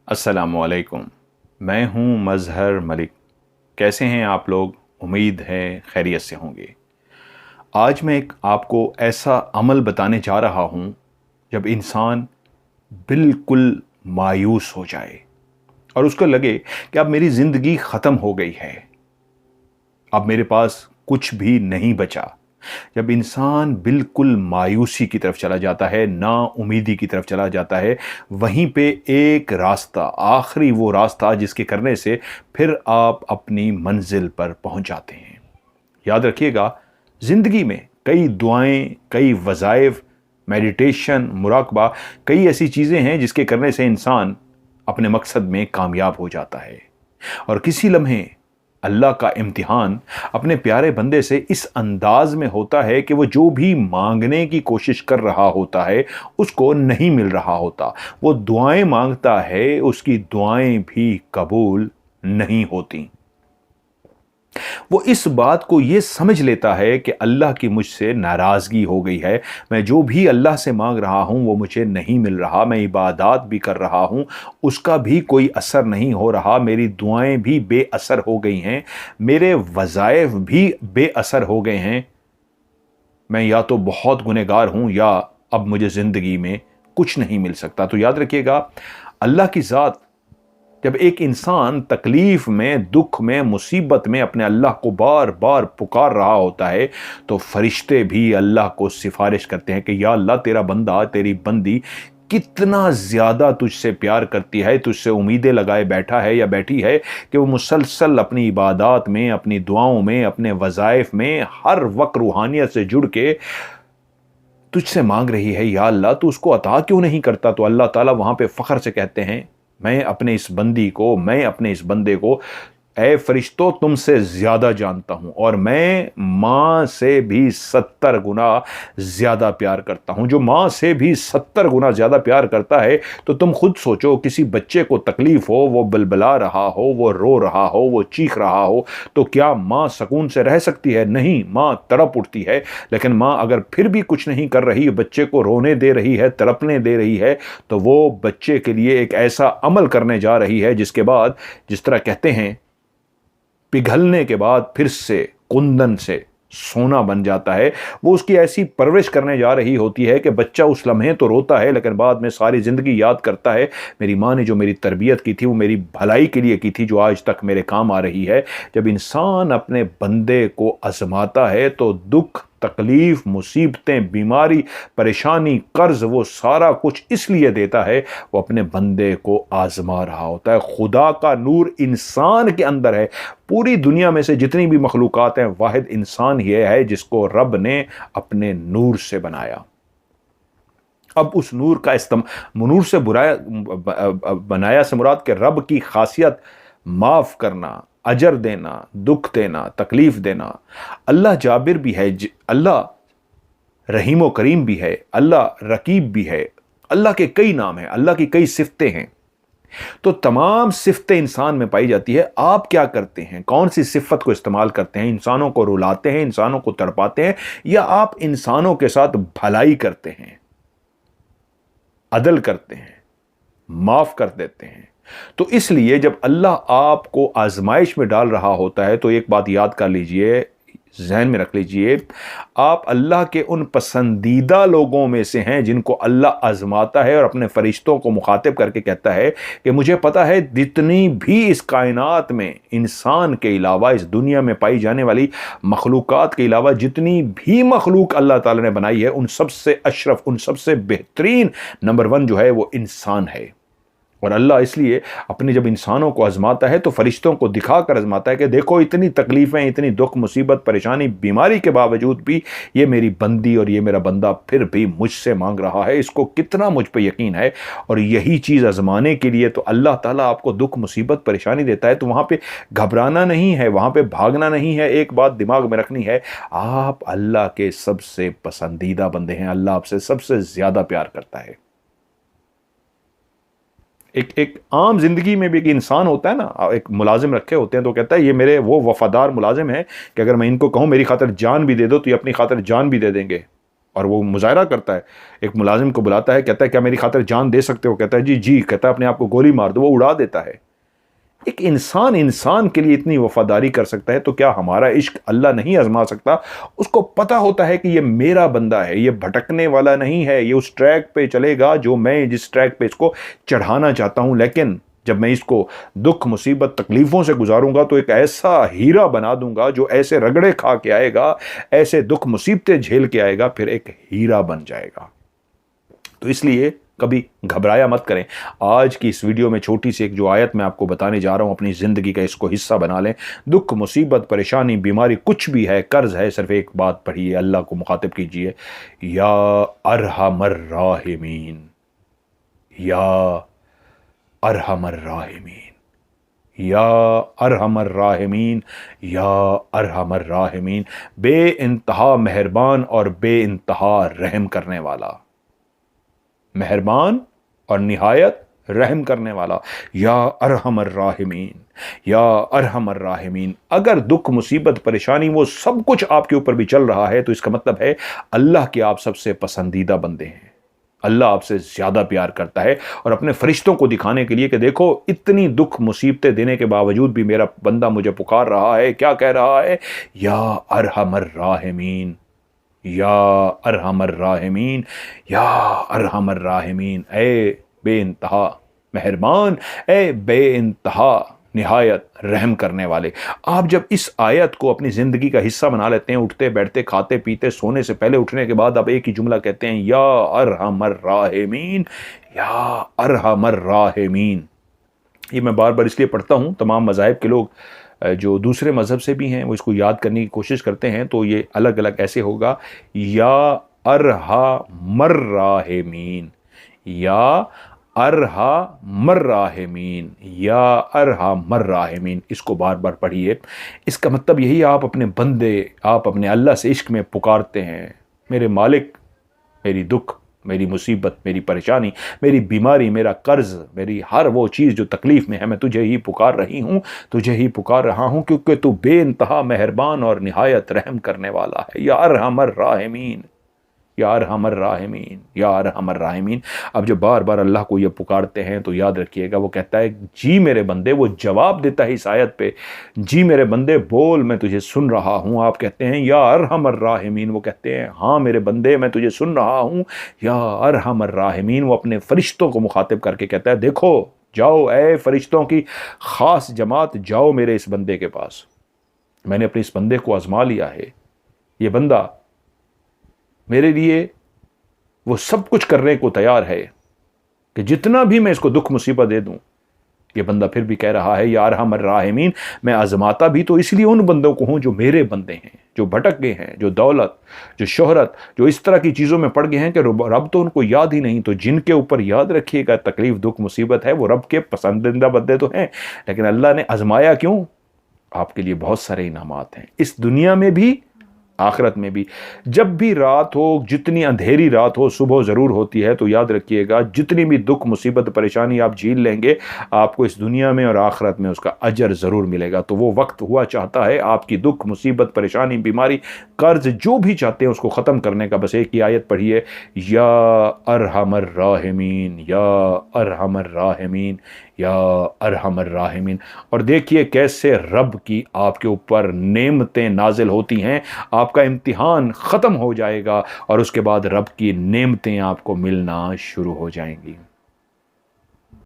अस्सलामुअलैकुम। मैं हूं मज़हर मलिक। कैसे हैं आप लोग? उम्मीद है खैरियत से होंगे। आज मैं एक आपको ऐसा अमल बताने जा रहा हूं जब इंसान बिल्कुल मायूस हो जाए और उसको लगे कि अब मेरी ज़िंदगी ख़त्म हो गई है, अब मेरे पास कुछ भी नहीं बचा। जब इंसान बिल्कुल मायूसी की तरफ चला जाता है, ना उम्मीदी की तरफ चला जाता है, वहीं पे एक रास्ता, आखिरी वो रास्ता जिसके करने से फिर आप अपनी मंजिल पर पहुंच जाते हैं। याद रखिएगा, ज़िंदगी में कई दुआएं, कई वज़ाइफ, मेडिटेशन, मुराकबा, कई ऐसी चीज़ें हैं जिसके करने से इंसान अपने मकसद में कामयाब हो जाता है। और किसी लम्हे अल्लाह का इम्तिहान अपने प्यारे बंदे से इस अंदाज में होता है कि वो जो भी मांगने की कोशिश कर रहा होता है उसको नहीं मिल रहा होता। वो दुआएं मांगता है, उसकी दुआएं भी कबूल नहीं होती। वो इस बात को ये समझ लेता है कि अल्लाह की मुझसे नाराज़गी हो गई है, मैं जो भी अल्लाह से मांग रहा हूँ वो मुझे नहीं मिल रहा, मैं इबादत भी कर रहा हूँ उसका भी कोई असर नहीं हो रहा, मेरी दुआएं भी बेअसर हो गई हैं, मेरे वज़ाइफ भी बेअसर हो गए हैं, मैं या तो बहुत गुनहगार हूँ या अब मुझे ज़िंदगी में कुछ नहीं मिल सकता। तो याद रखिएगा, अल्लाह की ज़ात, जब एक इंसान तकलीफ में, दुख में, मुसीबत में अपने अल्लाह को बार बार पुकार रहा होता है तो फरिश्ते भी अल्लाह को सिफारिश करते हैं कि या अल्लाह, तेरा बंदा, तेरी बंदी कितना ज़्यादा तुझसे प्यार करती है, तुझसे उम्मीदें लगाए बैठा है या बैठी है कि वो मुसलसल अपनी इबादत में, अपनी दुआओं में, अपने वज़ाइफ में हर वक्त रूहानियत से जुड़ के तुझसे मांग रही है, या अल्लाह तू उसको अता क्यों नहीं करता। तो अल्लाह ताला वहाँ पे फ़ख्र से कहते हैं, मैं अपने इस बंदी को, मैं अपने इस बंदे को, ऐ फरिश्तों, तुमसे ज़्यादा जानता हूँ और मैं माँ से भी 70 गुना ज़्यादा प्यार करता हूँ। जो माँ से भी 70 गुना ज़्यादा प्यार करता है, तो तुम खुद सोचो, किसी बच्चे को तकलीफ़ हो, वो बलबला रहा हो, वो रो रहा हो, वो चीख रहा हो, तो क्या माँ सुकून से रह सकती है? नहीं, माँ तड़प उठती है। लेकिन माँ अगर फिर भी कुछ नहीं कर रही, बच्चे को रोने दे रही है, तड़पने दे रही है, तो वो बच्चे के लिए एक ऐसा अमल करने जा रही है जिसके बाद, जिस तरह कहते हैं, पिघलने के बाद फिर से कुंदन से सोना बन जाता है। वो उसकी ऐसी परवरिश करने जा रही होती है कि बच्चा उस लम्हे तो रोता है लेकिन बाद में सारी ज़िंदगी याद करता है, मेरी माँ ने जो मेरी तरबियत की थी वो मेरी भलाई के लिए की थी, जो आज तक मेरे काम आ रही है। जब इंसान अपने बंदे को आजमाता है तो दुख, तकलीफ, मुसीबतें, बीमारी, परेशानी, कर्ज, वो सारा कुछ इसलिए देता है, वो अपने बंदे को आजमा रहा होता है। खुदा का नूर इंसान के अंदर है। पूरी दुनिया में से जितनी भी मखलूकात हैं, वाहिद इंसान ही है जिसको रब ने अपने नूर से बनाया। अब उस नूर का नूर से बुराया बनाया से मुराद के रब की खासियत माफ़ करना, अजर देना, दुख देना, तकलीफ देना। अल्लाह जाबिर भी है, अल्लाह रहीम व करीम भी है, अल्लाह रकीब भी है। अल्लाह के कई नाम हैं, अल्लाह की कई सिफतें हैं। तो तमाम सिफतें इंसान में पाई जाती है। आप क्या करते हैं? कौन सी सिफत को इस्तेमाल करते हैं? इंसानों को रुलाते हैं, इंसानों को तड़पाते हैं, या आप इंसानों के साथ भलाई करते हैं, अदल करते हैं, माफ कर देते हैं? तो इसलिए जब अल्लाह आपको आजमाइश में डाल रहा होता है तो एक बात याद कर लीजिए, जहन में रख लीजिए, आप अल्लाह के उन पसंदीदा लोगों में से हैं जिनको अल्लाह आजमाता है और अपने फरिश्तों को मुखातिब करके कहता है कि मुझे पता है जितनी भी इस कायनात में इंसान के अलावा, इस दुनिया में पाई जाने वाली मखलूकात के अलावा जितनी भी मखलूक अल्लाह ताला ने बनाई है, उन सबसे अशरफ, उन सबसे बेहतरीन नंबर 1 जो है वो इंसान है। और अल्लाह इसलिए अपने जब इंसानों को आजमाता है तो फरिश्तों को दिखाकर आजमाता है कि देखो, इतनी तकलीफ़ें, इतनी दुख, मुसीबत, परेशानी, बीमारी के बावजूद भी ये मेरी बंदी और ये मेरा बंदा फिर भी मुझसे मांग रहा है, इसको कितना मुझ पे यकीन है। और यही चीज़ आजमाने के लिए तो अल्लाह ताला आपको दुख, मुसीबत, परेशानी देता है। तो वहाँ पे घबराना नहीं है, वहाँ पे भागना नहीं है। एक बात दिमाग में रखनी है, आप अल्लाह के सबसे पसंदीदा बंदे हैं, अल्लाह आपसे सबसे ज़्यादा प्यार करता है। एक आम जिंदगी में भी एक इंसान होता है ना, एक मुलाजिम रखे होते हैं तो कहता है ये मेरे वो वफादार मुलाजिम हैं कि अगर मैं इनको कहूँ मेरी खातिर जान भी दे दो तो ये अपनी खातिर जान भी दे देंगे। اور وہ مظاہرہ کرتا ہے، ایک ملازم کو بلاتا ہے، کہتا ہے کیا میری خاطر جان دے سکتے ہو؟ کہتا ہے جی جی، کہتا ہے اپنے آپ کو گولی مار دو، وہ اڑا دیتا ہے۔ ایک انسان کے لیے اتنی وفاداری کر سکتا ہے، تو کیا ہمارا عشق اللہ نہیں آزما سکتا؟ اس کو پتا ہوتا ہے کہ یہ میرا بندہ ہے، یہ بھٹکنے والا نہیں ہے، یہ اس ٹریک پہ چلے گا جو میں جس ٹریک پہ اس کو چڑھانا چاہتا ہوں، لیکن جب میں اس کو دکھ مصیبت تکلیفوں سے گزاروں گا تو ایک ایسا ہیرا بنا دوں گا جو ایسے رگڑے کھا کے آئے گا، ایسے دکھ مصیبتیں جھیل کے آئے گا، پھر ایک ہیرا بن جائے گا۔ تو اس لیے کبھی گھبرایا مت کریں۔ آج کی اس ویڈیو میں چھوٹی سی ایک جو آیت میں آپ کو بتانے جا رہا ہوں، اپنی زندگی کا اس کو حصہ بنا لیں۔ دکھ مصیبت پریشانی بیماری کچھ بھی ہے، قرض ہے، صرف ایک بات پڑھیے، اللہ کو مخاطب کیجئے، یا ارحم الراحمین، یا ارحم الراحمین، یا ارحم الراحمین، یا ارحم الراحمین، بے انتہا مہربان اور بے انتہا رحم کرنے والا، مہربان اور نہایت رحم کرنے والا، یا ارحم الراحمین، یا ارحم الراحمین۔ اگر دکھ مصیبت پریشانی وہ سب کچھ آپ کے اوپر بھی چل رہا ہے تو اس کا مطلب ہے اللہ کے آپ سب سے پسندیدہ بندے ہیں، اللہ آپ سے زیادہ پیار کرتا ہے، اور اپنے فرشتوں کو دکھانے کے لیے کہ دیکھو اتنی دکھ مصیبتیں دینے کے باوجود بھی میرا بندہ مجھے پکار رہا ہے، کیا کہہ رہا ہے؟ یا ارحم الراحمین، یا ارحم الراحمین، یا ارحم الراحمین، اے بے انتہا مہربان، اے بے انتہا نہایت رحم کرنے والے۔ آپ جب اس آیت کو اپنی زندگی کا حصہ بنا لیتے ہیں، اٹھتے بیٹھتے کھاتے پیتے سونے سے پہلے اٹھنے کے بعد آپ ایک ہی جملہ کہتے ہیں، یا ارحم الراحمین، یا ارحم الراحمین۔ یہ میں بار بار اس لیے پڑھتا ہوں، تمام مذاہب کے لوگ جو دوسرے مذہب سے بھی ہیں وہ اس کو یاد کرنے کی کوشش کرتے ہیں، تو یہ الگ الگ ایسے ہوگا، یا ارحم الراحمین، یا ارحم الراحمین، یا ارحم الراحمین۔ اس کو بار بار پڑھیے۔ اس کا مطلب یہی، آپ اپنے بندے، آپ اپنے اللہ سے عشق میں پکارتے ہیں، میرے مالک، میری دکھ، میری مصیبت، میری پریشانی، میری بیماری، میرا قرض، میری ہر وہ چیز جو تکلیف میں ہے، میں تجھے ہی پکار رہی ہوں، تجھے ہی پکار رہا ہوں، کیونکہ تو بے انتہا مہربان اور نہایت رحم کرنے والا ہے، یا ارحم الراحمین، یا ارحم الراحمین، یا ارحم الراحمین۔ اب جب بار بار اللہ کو یہ پکارتے ہیں تو یاد رکھیے گا، وہ کہتا ہے جی میرے بندے، وہ جواب دیتا ہے اس آیت پہ، جی میرے بندے بول، میں تجھے سن رہا ہوں۔ آپ کہتے ہیں یا ارحم الراحمین، وہ کہتے ہیں ہاں میرے بندے میں تجھے سن رہا ہوں، یا ارحم الراحمین۔ وہ اپنے فرشتوں کو مخاطب کر کے کہتا ہے دیکھو، جاؤ اے فرشتوں کی خاص جماعت، جاؤ میرے اس بندے کے پاس، میں نے اپنے اس بندے کو آزما لیا ہے، یہ بندہ میرے لیے وہ سب کچھ کرنے کو تیار ہے کہ جتنا بھی میں اس کو دکھ مصیبت دے دوں۔ یہ بندہ پھر بھی کہہ رہا ہے یا ارحم الراحمین، میں آزماتا بھی تو اس لیے ان بندوں کو ہوں جو میرے بندے ہیں، جو بھٹک گئے ہیں، جو دولت، جو شہرت، جو اس طرح کی چیزوں میں پڑ گئے ہیں کہ رب تو ان کو یاد ہی نہیں۔ تو جن کے اوپر یاد رکھیے گا تکلیف دکھ مصیبت ہے، وہ رب کے پسندیدہ بندے تو ہیں، لیکن اللہ نے آزمایا کیوں؟ آپ کے لیے بہت سارے انعامات ہیں، اس دنیا میں بھی آخرت میں بھی۔ جب بھی رات ہو، جتنی اندھیری رات ہو، صبح ضرور ہوتی ہے، تو یاد رکھیے گا جتنی بھی دکھ مصیبت پریشانی آپ جھیل لیں گے، آپ کو اس دنیا میں اور آخرت میں اس کا اجر ضرور ملے گا۔ تو وہ وقت ہوا چاہتا ہے آپ کی دکھ مصیبت پریشانی بیماری قرض جو بھی چاہتے ہیں اس کو ختم کرنے کا، بس ایک ہی آیت پڑھیے، یا ارحم الراحمین، یا ارحم الراحمین، یا ارحم الراحمین۔ اور دیکھیے کیسے رب کی آپ کے اوپر نعمتیں نازل ہوتی ہیں، آپ کا امتحان ختم ہو جائے گا اور اس کے بعد رب کی نعمتیں آپ کو ملنا شروع ہو جائیں گی۔